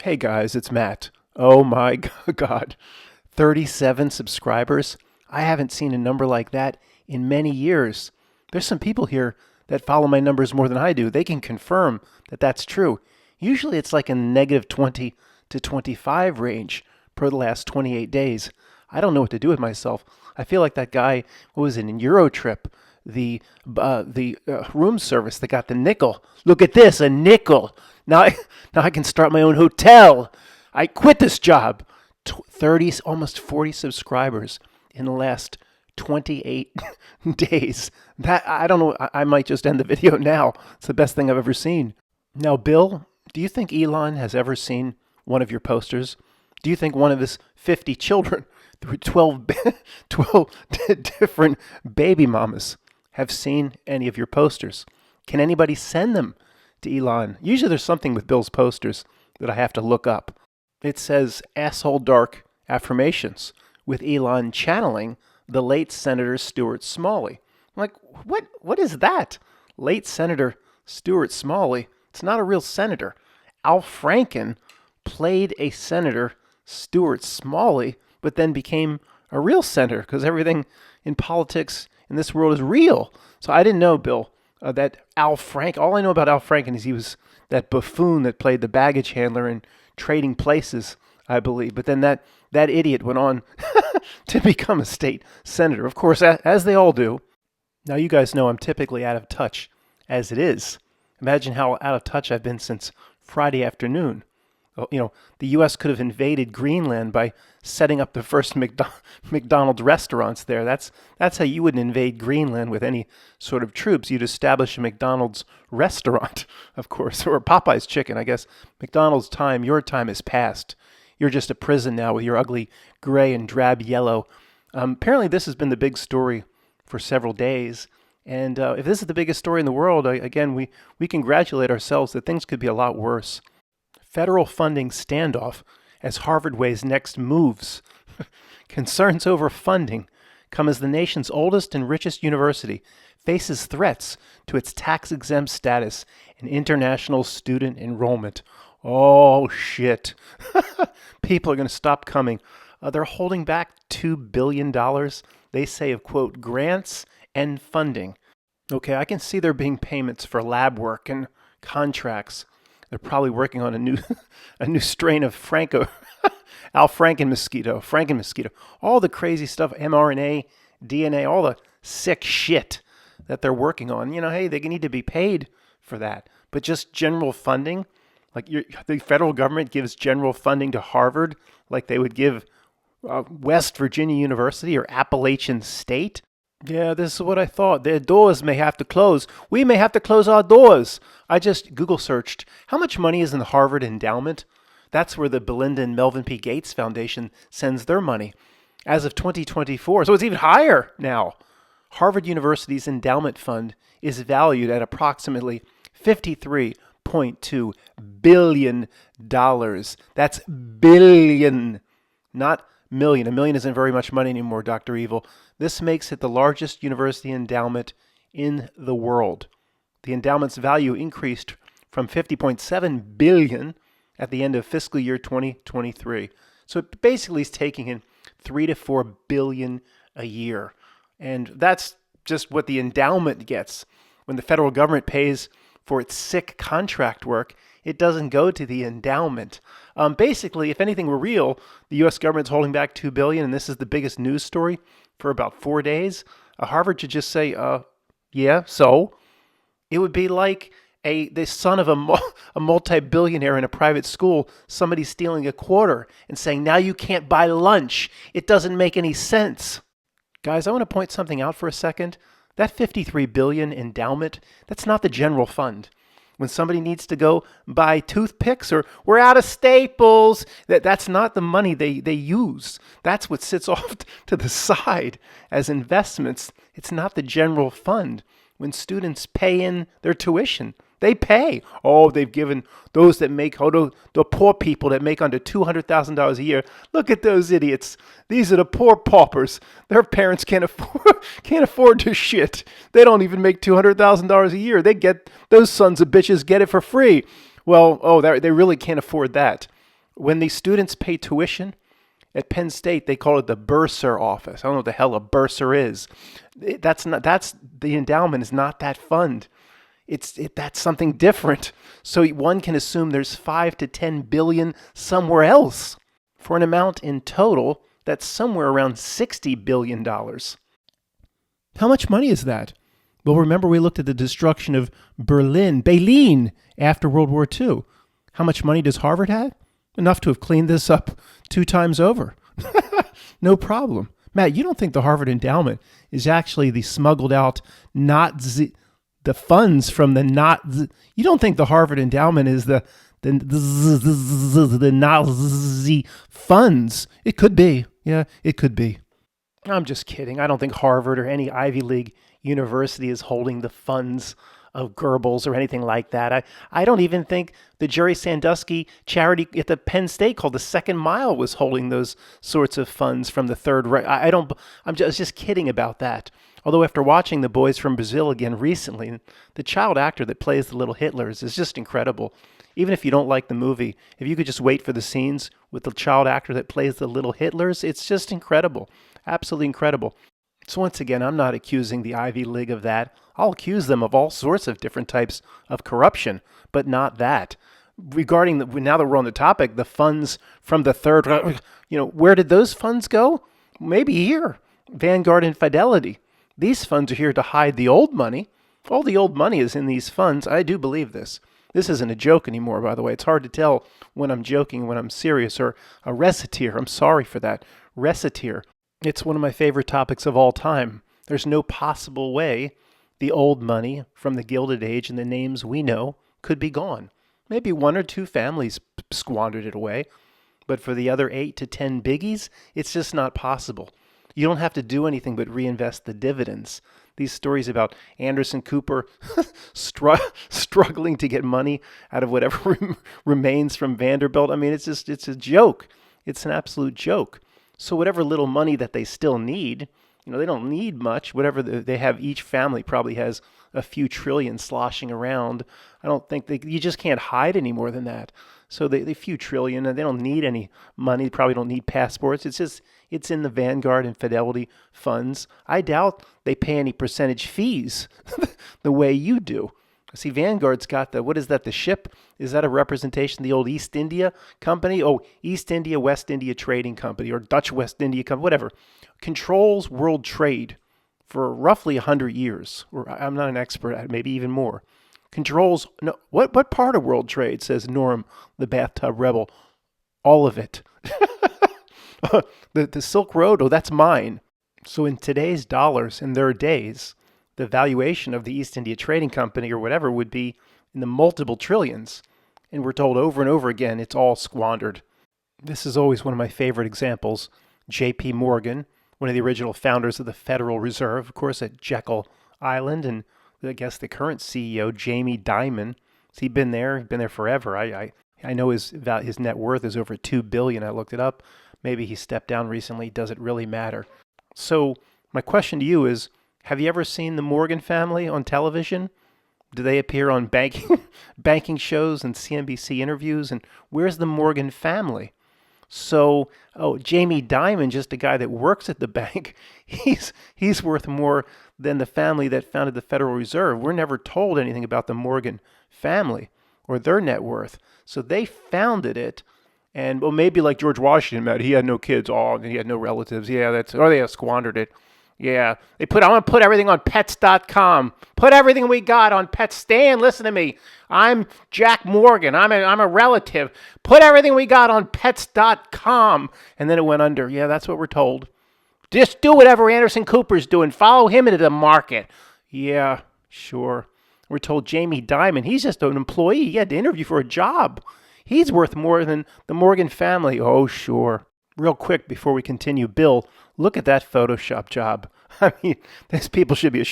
Hey guys, it's Matt. Oh my God. 37 subscribers? I haven't seen a number like that in many years. There's some people here that follow my numbers more than I do. They can confirm that that's true. Usually it's like a negative 20 to 25 range per the last 28 days. I don't know what to do with myself. I feel like that guy who was in Eurotrip, the room service that got the nickel. Look at this, a nickel. Now I can start my own hotel. I quit this job. 30, almost 40 subscribers in the last 28 days. That I don't know. I might just end the video now. It's the best thing I've ever seen. Now, Bill, do you think Elon has ever seen one of your posters? Do you think one of his 50 children, 12 different baby mamas, have seen any of your posters? Can anybody send them to Elon? Usually there's something with Bill's posters that I have to look up. It says asshole dark affirmations with Elon channeling the late Senator Stuart Smalley. I'm like, what is that? Late Senator Stuart Smalley? It's not a real senator. Al Franken played a Senator Stuart Smalley, but then became a real senator because everything in politics in this world is real. So I didn't know, Bill, that all I know about Al Franken is he was that buffoon that played the baggage handler in Trading Places, I believe. But then that idiot went on to become a state senator, of course, as they all do. Now, you guys know I'm typically out of touch as it is. Imagine how out of touch I've been since Friday afternoon. The U.S. could have invaded Greenland by setting up the first McDonald's restaurants there. That's how you would invade Greenland with any sort of troops. You'd establish a McDonald's restaurant, of course, or Popeye's chicken. I guess McDonald's time, your time is past. You're just a prison now with your ugly gray and drab yellow. Apparently, this has been the big story for several days. And if this is the biggest story in the world, again, we congratulate ourselves that things could be a lot worse. Federal funding standoff as Harvard weighs next moves. Concerns over funding come as the nation's oldest and richest university faces threats to its tax-exempt status and international student enrollment. Oh, shit. People are going to stop coming. They're holding back $2 billion, they say, of, quote, grants and funding. Okay, I can see there being payments for lab work and contracts. They're probably working on a new strain of Franken mosquito, all the crazy stuff, mRNA, DNA, all the sick shit that they're working on. Hey, they need to be paid for that. But just general funding, like the federal government gives general funding to Harvard, like they would give West Virginia University or Appalachian State. Yeah, this is what I thought. Their doors may have to close. We may have to close our doors. I just Google searched, how much money is in the Harvard endowment? That's where the Belinda and Melvin P. Gates Foundation sends their money. As of 2024, so it's even higher now. Harvard University's endowment fund is valued at approximately $53.2 billion. That's billion, not million. A million isn't very much money anymore, Dr. Evil. This makes it the largest university endowment in the world. The endowment's value increased from $50.7 billion at the end of fiscal year 2023. So it basically is taking in $3 to $4 billion a year. And that's just what the endowment gets. When the federal government pays for its sick contract work, it doesn't go to the endowment. Basically, if anything were real, the U.S. government's holding back $2 billion, and this is the biggest news story for about 4 days. Harvard should just say, yeah, so. It would be like the son of a multi-billionaire in a private school, somebody stealing a quarter and saying, now you can't buy lunch. It doesn't make any sense. Guys, I want to point something out for a second. That $53 billion endowment, that's not the general fund. When somebody needs to go buy toothpicks or we're out of Staples, that's not the money they use. That's what sits off to the side as investments. It's not the general fund. When students pay in their tuition, they pay. Oh, they've given those that make, the poor people that make under $200,000 a year. Look at those idiots. These are the poor paupers. Their parents can't afford to shit. They don't even make $200,000 a year. Those sons of bitches get it for free. Well, they really can't afford that. When the students pay tuition at Penn State, they call it the bursar office. I don't know what the hell a bursar is. That's the endowment is not that fund. That's something different. So one can assume there's 5 to 10 billion somewhere else for an amount in total that's somewhere around $60 billion. How much money is that? Well, remember we looked at the destruction of Berlin, after World War II. How much money does Harvard have? Enough to have cleaned this up 2 times over. No problem. Matt, you don't think the Harvard endowment is actually the smuggled out the funds from the you don't think the Harvard endowment is the Nazi funds? It could be. Yeah, it could be. I'm just kidding. I don't think Harvard or any Ivy League university is holding the funds of Goebbels or anything like that. I don't even think the Jerry Sandusky charity at the Penn State called the Second Mile was holding those sorts of funds from the Third Reich. I'm just kidding about that. Although after watching The Boys from Brazil again recently, the child actor that plays the little Hitlers is just incredible. Even if you don't like the movie, if you could just wait for the scenes with the child actor that plays the little Hitlers, it's just incredible. Absolutely incredible. So once again, I'm not accusing the Ivy League of that. I'll accuse them of all sorts of different types of corruption, but not that. Regarding now that we're on the topic, the funds from the Third, where did those funds go? Maybe here, Vanguard and Fidelity. These funds are here to hide the old money. All the old money is in these funds. I do believe this. This isn't a joke anymore, by the way. It's hard to tell when I'm joking, when I'm serious, or a reciteer. I'm sorry for that. Reciteer. It's one of my favorite topics of all time. There's no possible way the old money from the Gilded Age and the names we know could be gone. Maybe 1 or 2 families squandered it away, but for the other 8 to 10 biggies, it's just not possible. You don't have to do anything but reinvest the dividends. These stories about Anderson Cooper struggling to get money out of whatever remains from Vanderbilt. I mean, it's a joke. It's an absolute joke. So whatever little money that they still need, they don't need much. Whatever they have, each family probably has a few trillion sloshing around. I don't think you just can't hide any more than that. So they few trillion, and they don't need any money. They probably don't need passports. It's in the Vanguard and Fidelity funds. I doubt they pay any percentage fees the way you do. See, Vanguard's got what is that, the ship? Is that a representation of the old East India Company? Oh, East India, West India Trading Company, or Dutch West India Company, whatever. Controls world trade for roughly 100 years. Or I'm not an expert at it, maybe even more. Controls, no, what part of world trade, says Norm, the bathtub rebel? All of it. The Silk Road, oh, that's mine. So in today's dollars, in their days, the valuation of the East India Trading Company or whatever would be in the multiple trillions. And we're told over and over again, it's all squandered. This is always one of my favorite examples. J.P. Morgan, one of the original founders of the Federal Reserve, of course, at Jekyll Island, and I guess the current CEO, Jamie Dimon. He's been there forever. I know his net worth is over $2 billion. I looked it up. Maybe he stepped down recently. Does it really matter? So my question to you is, have you ever seen the Morgan family on television? Do they appear on banking shows and CNBC interviews? And where's the Morgan family? So, Jamie Dimon, just a guy that works at the bank, he's worth more than the family that founded the Federal Reserve. We're never told anything about the Morgan family or their net worth. So they founded it. And, maybe like George Washington, Matt, he had no kids. Oh, he had no relatives. Yeah, or they squandered it. Yeah, I want to put everything on pets.com. Put everything we got on Pets. Stan, listen to me. I'm Jack Morgan. I'm a relative. Put everything we got on pets.com. And then it went under. Yeah, that's what we're told. Just do whatever Anderson Cooper's doing. Follow him into the market. Yeah, sure. We're told Jamie Dimon, he's just an employee. He had to interview for a job. He's worth more than the Morgan family. Oh, sure. Real quick before we continue, Bill, look at that Photoshop job. I mean, these people should be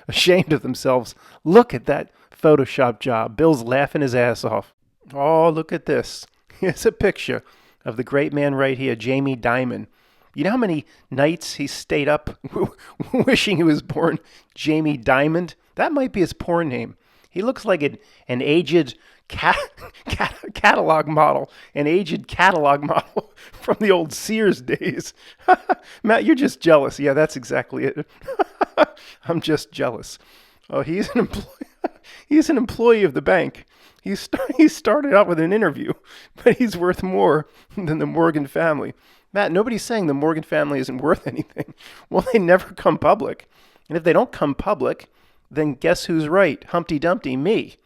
ashamed of themselves. Look at that Photoshop job. Bill's laughing his ass off. Oh, look at this. Here's a picture of the great man right here, Jamie Dimon. You know how many nights he stayed up wishing he was born Jamie Diamond? That might be his porn name. He looks like an aged catalog model, an aged catalog model from the old Sears days. Matt, you're just jealous. Yeah, that's exactly it. I'm just jealous. Oh, he's an employee. He's an employee of the bank. He started out with an interview, but he's worth more than the Morgan family. Matt, nobody's saying the Morgan family isn't worth anything. Well, they never come public. And if they don't come public, then guess who's right? Humpty Dumpty, me.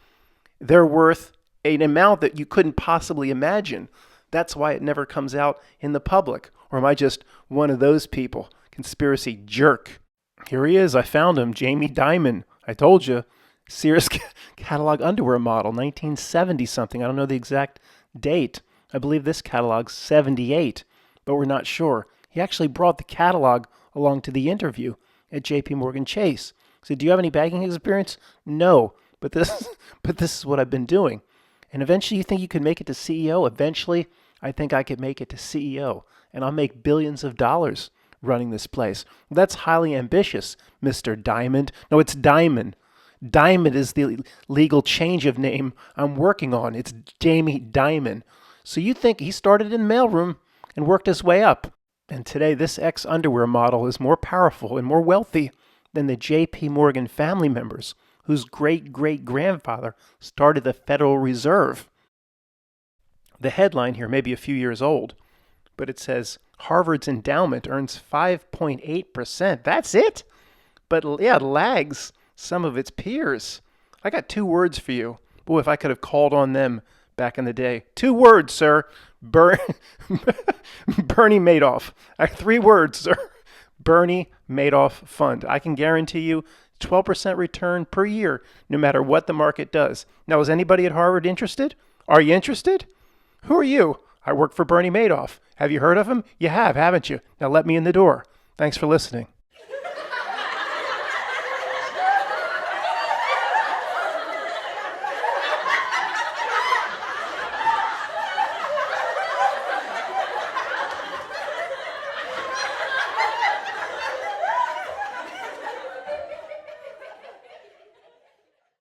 They're worth an amount that you couldn't possibly imagine. That's why it never comes out in the public. Or am I just one of those people? Conspiracy jerk. Here he is. I found him. Jamie Dimon. I told you. Sears catalog underwear model, 1970 something. I don't know the exact date. I believe this catalog's 78, but we're not sure. He actually brought the catalog along to the interview at JP Morgan Chase. So, do you have any banking experience? No, but this is what I've been doing. And eventually, you think you could make it to CEO? Eventually, I think I could make it to CEO, and I'll make billions of dollars running this place. That's highly ambitious, Mr. Diamond. No, it's Diamond. Diamond is the legal change of name I'm working on. It's Jamie Dimon. So you think he started in the mailroom and worked his way up. And today, this ex-underwear model is more powerful and more wealthy than the J.P. Morgan family members whose great-great-grandfather started the Federal Reserve. The headline here may be a few years old, but it says, Harvard's endowment earns 5.8%. That's it? But yeah, it lags some of its peers. I got 2 words for you. Boy, if I could have called on them back in the day. 2 words, sir. Bernie Madoff. 3 words, sir. Bernie Madoff Fund. I can guarantee you 12% return per year, no matter what the market does. Now, is anybody at Harvard interested? Are you interested? Who are you? I work for Bernie Madoff. Have you heard of him? You have, haven't you? Now let me in the door. Thanks for listening.